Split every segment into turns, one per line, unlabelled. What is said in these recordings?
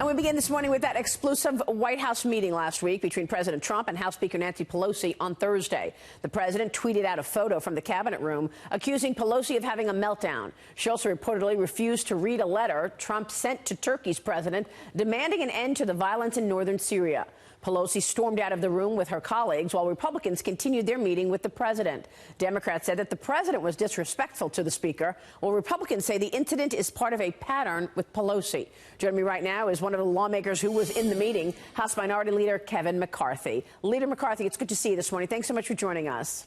And we begin this morning with that explosive White House meeting last week between President Trump and House Speaker Nancy Pelosi on Thursday. The president tweeted out a photo from the cabinet room accusing Pelosi of having a meltdown. She also reportedly refused to read a letter Trump sent to Turkey's president demanding an end to the violence in northern Syria. Pelosi stormed out of the room with her colleagues while Republicans continued their meeting with the president. Democrats said that the president was disrespectful to the speaker, while Republicans say the incident is part of a pattern with Pelosi. Joining me right now is one of the lawmakers who was in the meeting, House Minority Leader Kevin McCarthy. Leader McCarthy, it's good to see you this morning. Thanks so much for joining us.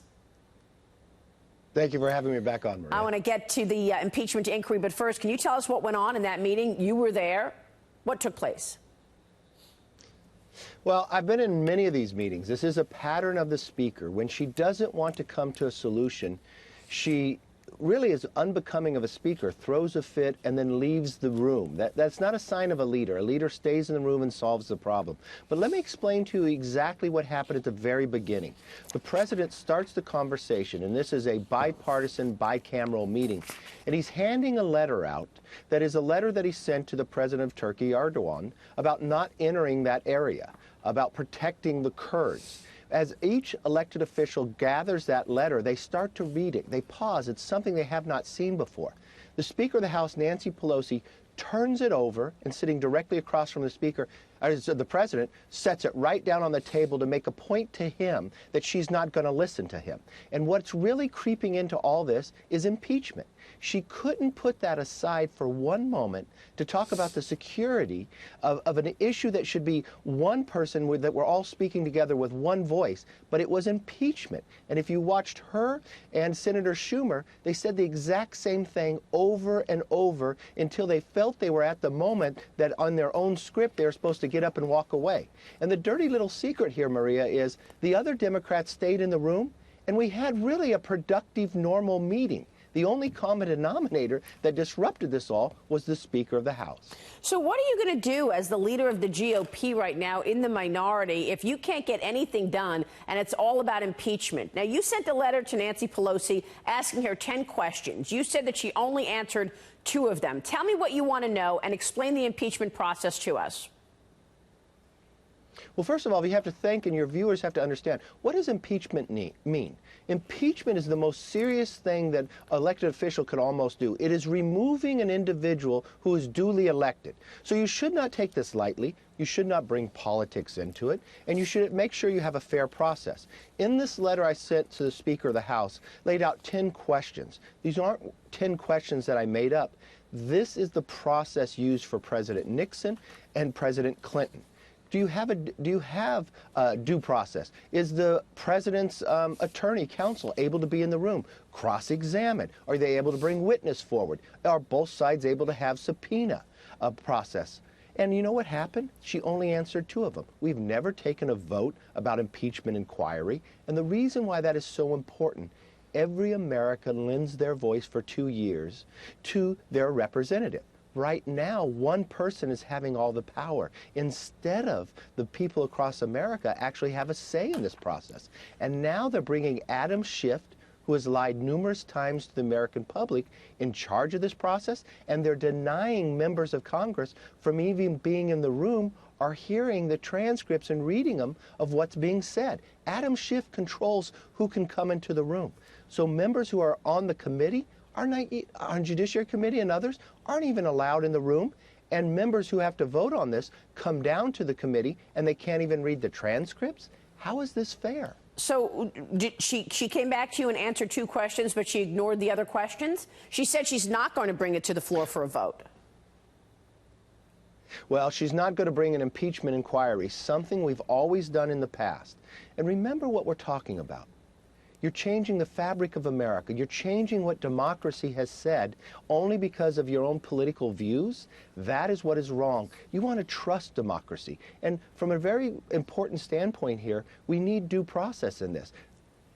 Thank you for having me back on, Maria.
I want to get to the impeachment inquiry, but first, can you tell us what went on in that meeting? You were there. What took place?
Well, I've been in many of these meetings. This is a pattern of the speaker. When she doesn't want to come to a solution, she really is unbecoming of a speaker, throws a fit, and then leaves the room. That's not a sign of a leader. A leader stays in the room and solves the problem. But let me explain to you exactly what happened at the very beginning. The president starts the conversation, and this is a bipartisan, bicameral meeting, and he's handing a letter out that is a letter that he sent to the president of Turkey, Erdogan, about not entering that area, about protecting the Kurds. As each elected official gathers that letter, they start to read it. They pause. It's something they have not seen before. The Speaker of the House, Nancy Pelosi, turns it over and sitting directly across from the Speaker, the President, sets it right down on the table to make a point to him that she's not going to listen to him. And what's really creeping into all this is impeachment. She couldn't put that aside for one moment to talk about the security of an issue that should be one person that we're all speaking together with one voice, but it was impeachment. And if you watched her and Senator Schumer, they said the exact same thing over and over until they felt they were at the moment that on their own script they were supposed to get up and walk away. And the dirty little secret here, Maria, is the other Democrats stayed in the room and we had really a productive, normal meeting. The only common denominator that disrupted this all was the Speaker of the House.
So what are you going to do as the leader of the GOP right now in the minority if you can't get anything done and it's all about impeachment? Now, you sent a letter to Nancy Pelosi asking her 10 questions. You said that she only answered 2 of them. Tell me what you want to know and explain the impeachment process to us.
Well, first of all, you have to think, and your viewers have to understand, what does impeachment mean? Impeachment is the most serious thing that an elected official could almost do. It is removing an individual who is duly elected. So you should not take this lightly. You should not bring politics into it, and you should make sure you have a fair process. In this letter I sent to the Speaker of the House, laid out 10 questions. These aren't 10 questions that I made up. This is the process used for President Nixon and President Clinton. Do you have a due process? Is the president's attorney, counsel, able to be in the room, cross-examine? Are they able to bring witness forward? Are both sides able to have subpoena process? And you know what happened? She only answered 2 of them. We've never taken a vote about impeachment inquiry, and the reason why that is so important, every American lends their voice for 2 years to their representative. Right now, one person is having all the power instead of the people across America actually have a say in this process. And now they're bringing Adam Schiff, who has lied numerous times to the American public, in charge of this process, and they're denying members of Congress from even being in the room or hearing the transcripts and reading them of what's being said. Adam Schiff controls who can come into the room. So members who are on the committee, on Judiciary Committee and others, aren't even allowed in the room, and members who have to vote on this come down to the committee and they can't even read the transcripts? How is this fair?
So she came back to you and answered 2 questions, but she ignored the other questions? She said she's not going to bring it to the floor for a vote.
Well, she's not going to bring an impeachment inquiry, something we've always done in the past. And remember what we're talking about. You're changing the fabric of America. You're changing what democracy has said only because of your own political views. That is what is wrong. You want to trust democracy. And from a very important standpoint here, we need due process in this.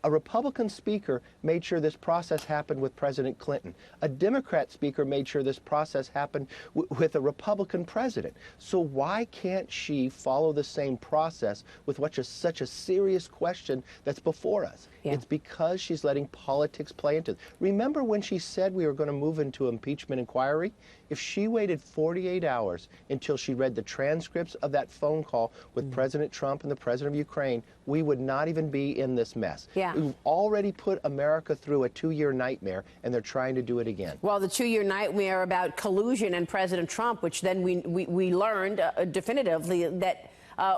A Republican speaker made sure this process happened with President Clinton. A Democrat speaker made sure this process happened with a Republican president. So why can't she follow the same process with such a serious question that's before us?
Yeah.
It's because she's letting politics play into it. Remember when she said we were going to move into impeachment inquiry? If she waited 48 hours until she read the transcripts of that phone call with President Trump and the President of Ukraine, we would not even be in this mess.
Yeah.
We've already put America through a 2-year nightmare, and they're trying to do it again.
Well, the 2-year nightmare about collusion and President Trump, which then we learned definitively that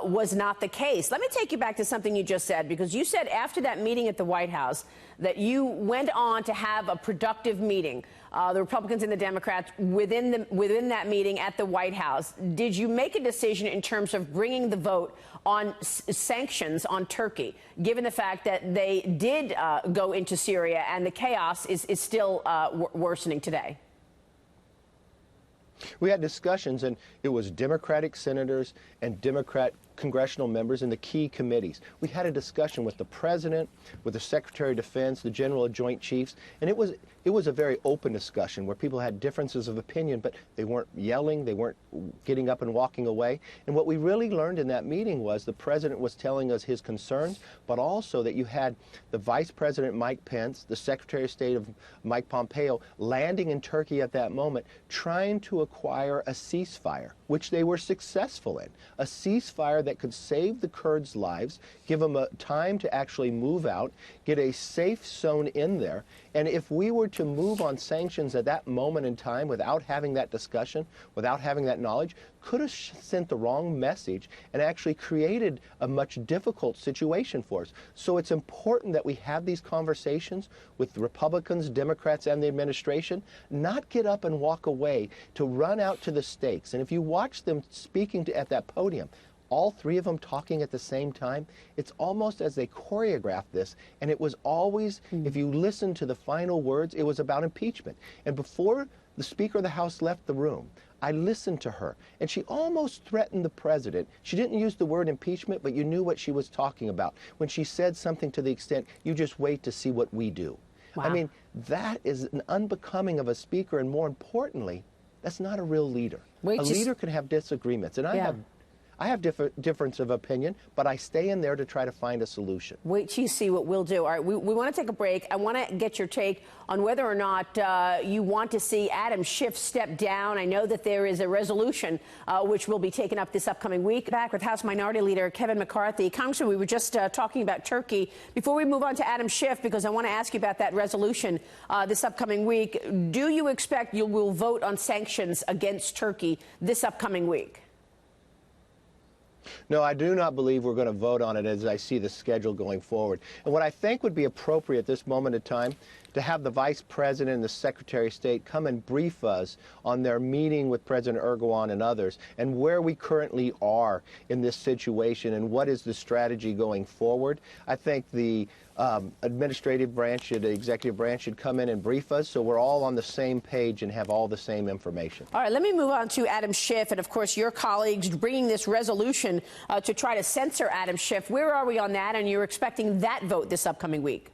was not the case. Let me take you back to something you just said, because you said after that meeting at the White House that you went on to have a productive meeting, the Republicans and the Democrats within that meeting at the White House. Did you make a decision in terms of bringing the vote on sanctions on Turkey, given the fact that they did go into Syria and the chaos is still worsening today?
We had discussions, and it was Democratic senators and Democrat congressional members in the key committees. We had a discussion with the president, with the Secretary of Defense, the General of Joint Chiefs, and it was a very open discussion where people had differences of opinion, but they weren't yelling, they weren't getting up and walking away. And what we really learned in that meeting was the president was telling us his concerns, but also that you had the Vice President Mike Pence, the Secretary of State of Mike Pompeo, landing in Turkey at that moment, trying to acquire a ceasefire, which they were successful in. A ceasefire that could save the Kurds' lives, give them a time to actually move out, get a safe zone in there. And if we were to move on sanctions at that moment in time without having that discussion, without having that knowledge, could have sent the wrong message and actually created a much difficult situation for us. So it's important that we have these conversations with the Republicans, Democrats, and the administration, not get up and walk away, to run out to the stakes. And if you watch them speaking at that podium, all three of them talking at the same time, it's almost as they choreographed this, and it was always, if you listen to the final words, it was about impeachment. And before the Speaker of the House left the room, I listened to her, and she almost threatened the president. She didn't use the word impeachment, but you knew what she was talking about when she said something to the extent, you just wait to see what we do.
Wow.
I mean, that is an unbecoming of a speaker, and more importantly, that's not a real leader. A leader can have disagreements, and I have difference of opinion, but I stay in there to try to find a solution.
Wait till you see what we'll do. All right, we want to take a break. I want to get your take on whether or not you want to see Adam Schiff step down. I know that there is a resolution which will be taken up this upcoming week. Back with House Minority Leader Kevin McCarthy. Congressman, we were just talking about Turkey. Before we move on to Adam Schiff, because I want to ask you about that resolution this upcoming week, do you expect you will vote on sanctions against Turkey this upcoming week?
No, I do not believe we're going to vote on it as I see the schedule going forward. And what I think would be appropriate at this moment in time, to have the Vice President and the Secretary of State come and brief us on their meeting with President Erdogan and others, and where we currently are in this situation and what is the strategy going forward. I think the administrative branch, the executive branch should come in and brief us so we're all on the same page and have all the same information.
All right, let me move on to Adam Schiff and, of course, your colleagues bringing this resolution to try to censor Adam Schiff. Where are we on that? And you're expecting that vote this upcoming week?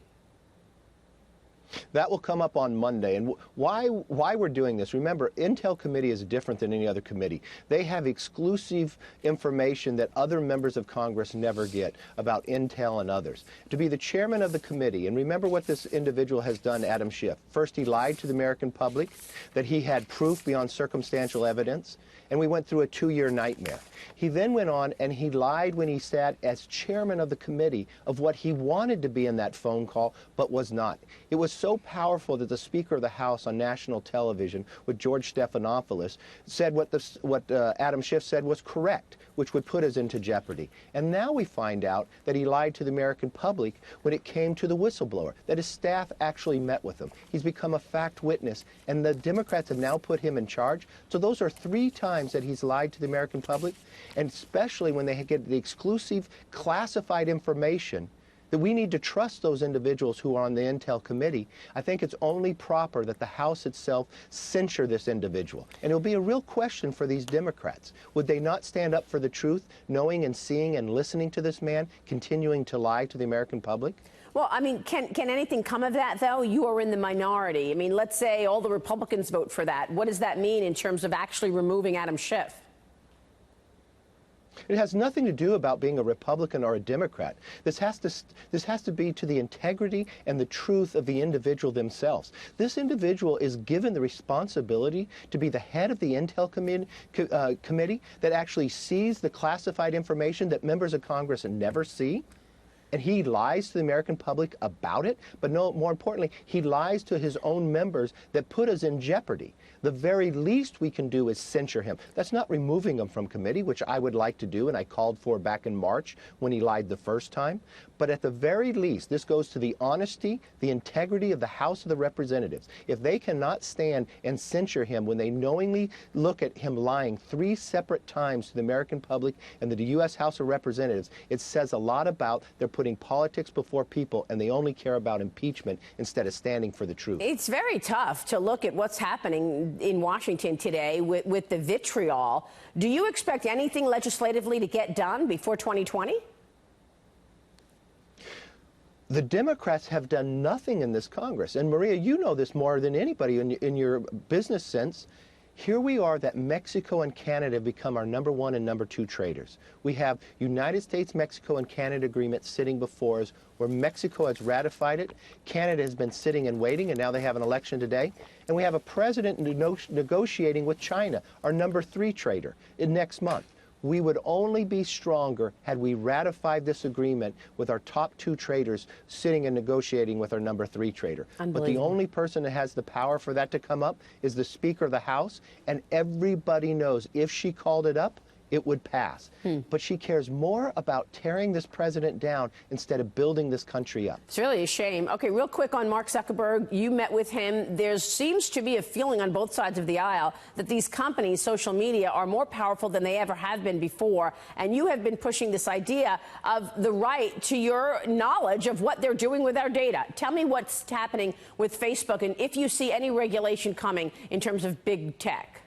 That will come up on Monday. And why we're doing this, remember, Intel Committee is different than any other committee. They have exclusive information that other members of Congress never get about Intel and others. To be the chairman of the committee, and remember what this individual has done, Adam Schiff. First, he lied to the American public that he had proof beyond circumstantial evidence, and we went through a 2-year nightmare. He then went on and he lied when he sat as chairman of the committee of what he wanted to be in that phone call, but was not. It was so powerful that the Speaker of the House on national television, with George Stephanopoulos, said what Adam Schiff said was correct, which would put us into jeopardy. And now we find out that he lied to the American public when it came to the whistleblower, that his staff actually met with him. He's become a fact witness, and the Democrats have now put him in charge. So those are 3 times that he's lied to the American public, and especially when they get the exclusive classified information that we need to trust those individuals who are on the Intel Committee. I think it's only proper that the House itself censure this individual. And it'll be a real question for these Democrats. Would they not stand up for the truth, knowing and seeing and listening to this man continuing to lie to the American public?
Well, I mean, can anything come of that, though? You are in the minority. I mean, let's say all the Republicans vote for that. What does that mean in terms of actually removing Adam Schiff?
It has nothing to do about being a Republican or a Democrat. This has to be to the integrity and the truth of the individual themselves. This individual is given the responsibility to be the head of the Intel committee that actually sees the classified information that members of Congress never see. And he lies to the American public about it, but no, more importantly, he lies to his own members that put us in jeopardy. The very least we can do is censure him. That's not removing him from committee, which I would like to do, and I called for back in March when he lied the first time. But at the very least, this goes to the honesty, the integrity of the House of the Representatives. If they cannot stand and censure him when they knowingly look at him lying 3 separate times to the American public and to the U.S. House of Representatives, it says a lot about their putting politics before people, and they only care about impeachment instead of standing for the truth.
It's very tough to look at what's happening in Washington today with the vitriol. Do you expect anything legislatively to get done before 2020?
The Democrats have done nothing in this Congress. And Maria, you know this more than anybody in your business sense. Here we are that Mexico and Canada have become our #1 and #2 traders. We have United States, Mexico, and Canada agreement sitting before us where Mexico has ratified it. Canada has been sitting and waiting, and now they have an election today. And we have a president negotiating with China, our #3 trader, next month. We would only be stronger had we ratified this agreement with our top 2 traders sitting and negotiating with our #3 trader. But the only person that has the power for that to come up is the Speaker of the House, and everybody knows if she called it up, it would pass. But she cares more about tearing this president down instead of building this country up.
It's really a shame. Okay, real quick on Mark Zuckerberg. You met with him. There seems to be a feeling on both sides of the aisle that these companies, social media, are more powerful than they ever have been before. And you have been pushing this idea of the right to your knowledge of what they're doing with our data. Tell me what's happening with Facebook and if you see any regulation coming in terms of big tech.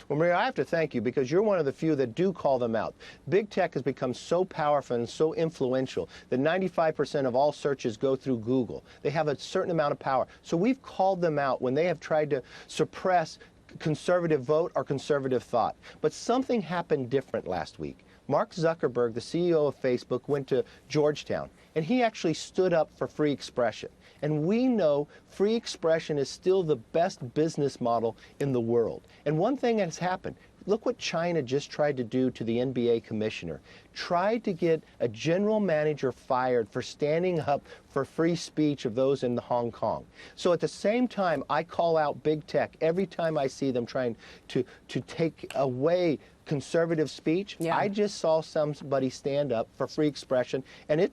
Well, Maria, I have to thank you because you're one of the few that do call them out. Big tech has become so powerful and so influential that 95% of all searches go through Google. They have a certain amount of power. So we've called them out when they have tried to suppress conservative vote or conservative thought. But something happened different last week. Mark Zuckerberg, the CEO of Facebook, went to Georgetown, and he actually stood up for free expression. And we know free expression is still the best business model in the world. And one thing has happened. Look what China just tried to do to the NBA commissioner. Tried to get a general manager fired for standing up for free speech of those in Hong Kong. So at the same time, I call out big tech every time I see them trying to take away conservative speech.
Yeah.
I just saw somebody stand up for free expression, and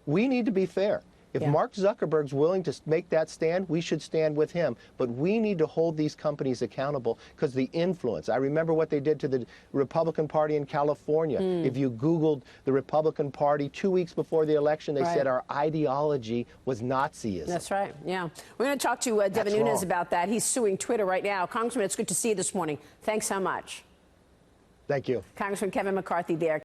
we need to be fair. If Mark Zuckerberg's willing to make that stand, we should stand with him. But we need to hold these companies accountable because the influence. I remember what they did to the Republican Party in California. If you Googled the Republican Party 2 weeks before the election, they said our ideology was Nazism.
That's right, yeah. We're going to talk to Devin Nunes about that. He's suing Twitter right now. Congressman, it's good to see you this morning. Thanks so much.
Thank you.
Congressman Kevin McCarthy there.